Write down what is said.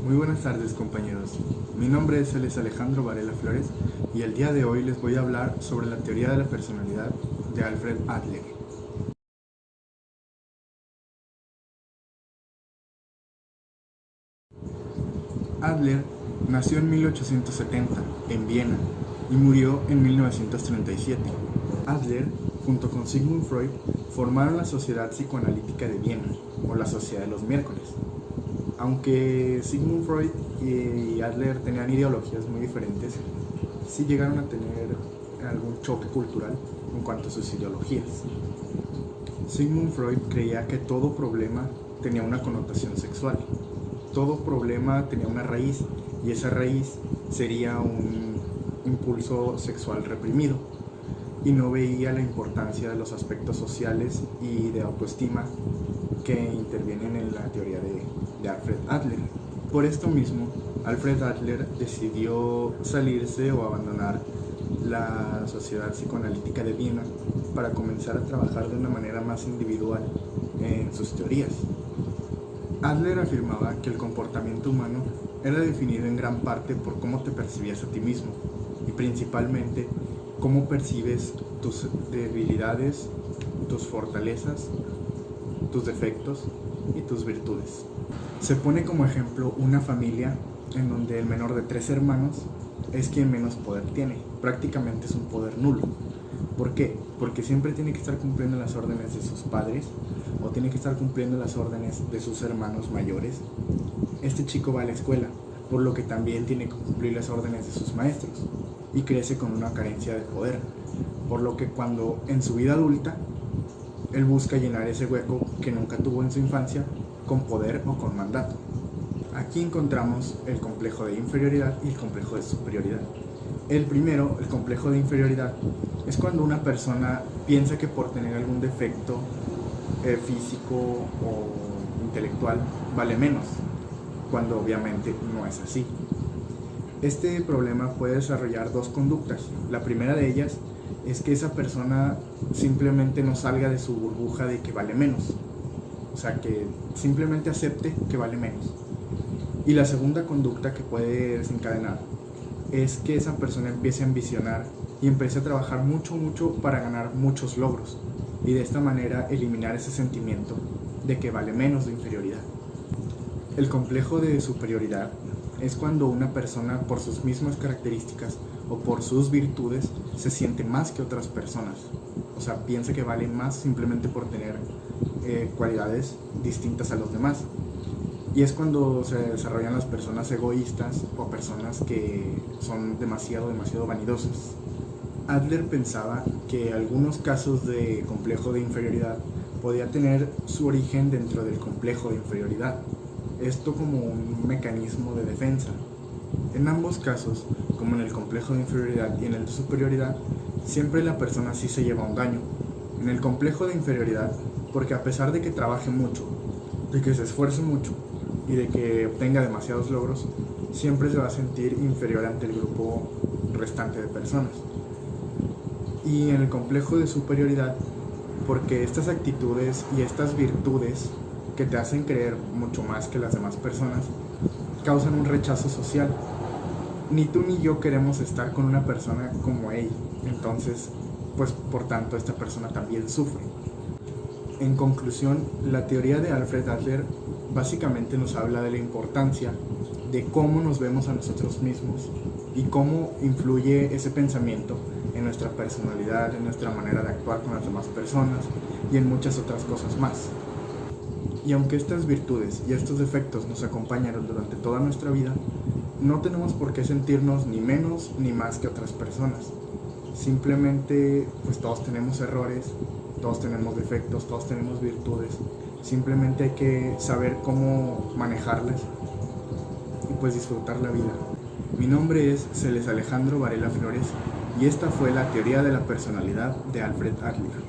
Muy buenas tardes, compañeros. Mi nombre es Alejandro Varela Flores y el día de hoy les voy a hablar sobre la teoría de la personalidad de Alfred Adler. Adler nació en 1870 en Viena y murió en 1937. Adler, junto con Sigmund Freud, formaron la Sociedad Psicoanalítica de Viena, o la Sociedad de los Miércoles. Aunque Sigmund Freud y Adler tenían ideologías muy diferentes, sí llegaron a tener algún choque cultural en cuanto a sus ideologías. Sigmund Freud creía que todo problema tenía una connotación sexual. Todo problema tenía una raíz y esa raíz sería un impulso sexual reprimido, y no veía la importancia de los aspectos sociales y de autoestima que intervienen en la teoría de Alfred Adler. Por esto mismo, Alfred Adler decidió salirse o abandonar la Sociedad Psicoanalítica de Viena para comenzar a trabajar de una manera más individual en sus teorías. Adler afirmaba que el comportamiento humano era definido en gran parte por cómo te percibías a ti mismo y principalmente cómo percibes tus debilidades, tus fortalezas, tus defectos y tus virtudes. Se pone como ejemplo una familia en donde el menor de 3 hermanos es quien menos poder tiene, prácticamente es un poder nulo. ¿Por qué? Porque siempre tiene que estar cumpliendo las órdenes de sus padres o tiene que estar cumpliendo las órdenes de sus hermanos mayores. Este chico va a la escuela, por lo que también tiene que cumplir las órdenes de sus maestros y crece con una carencia de poder, por lo que cuando en su vida adulta él busca llenar ese hueco que nunca tuvo en su infancia con poder o con mandato. Aquí encontramos el complejo de inferioridad y el complejo de superioridad. El primero, el complejo de inferioridad, es cuando una persona piensa que por tener algún defecto físico o intelectual vale menos, cuando obviamente no es así. Este problema puede desarrollar dos conductas. La primera de ellas es que esa persona simplemente no salga de su burbuja de que vale menos, o sea, que simplemente acepte que vale menos. Y la segunda conducta que puede desencadenar es que esa persona empiece a ambicionar y empiece a trabajar mucho para ganar muchos logros y de esta manera eliminar ese sentimiento de que vale menos, de inferioridad. El complejo de superioridad es cuando una persona, por sus mismas características o por sus virtudes, se siente más que otras personas. O sea, piensa que vale más simplemente por tener cualidades distintas a los demás. Y es cuando se desarrollan las personas egoístas o personas que son demasiado vanidosas. Adler pensaba que algunos casos de complejo de inferioridad podía tener su origen dentro del complejo de inferioridad. Esto como un mecanismo de defensa. En ambos casos, como en el complejo de inferioridad y en el de superioridad, siempre la persona sí se lleva un daño. En el complejo de inferioridad, porque a pesar de que trabaje mucho, de que se esfuerce mucho y de que obtenga demasiados logros, siempre se va a sentir inferior ante el grupo restante de personas. Y en el complejo de superioridad, porque estas actitudes y estas virtudes que te hacen creer mucho más que las demás personas causan un rechazo social. Ni tú ni yo queremos estar con una persona como él, entonces, pues por tanto esta persona también sufre. En conclusión, la teoría de Alfred Adler básicamente nos habla de la importancia de cómo nos vemos a nosotros mismos y cómo influye ese pensamiento en nuestra personalidad, en nuestra manera de actuar con las demás personas y en muchas otras cosas más. Y aunque estas virtudes y estos defectos nos acompañaron durante toda nuestra vida, no tenemos por qué sentirnos ni menos ni más que otras personas. Simplemente, pues todos tenemos errores, todos tenemos defectos, todos tenemos virtudes. Simplemente hay que saber cómo manejarlas y pues disfrutar la vida. Mi nombre es Alejandro Varela Flores y esta fue la teoría de la personalidad de Alfred Adler.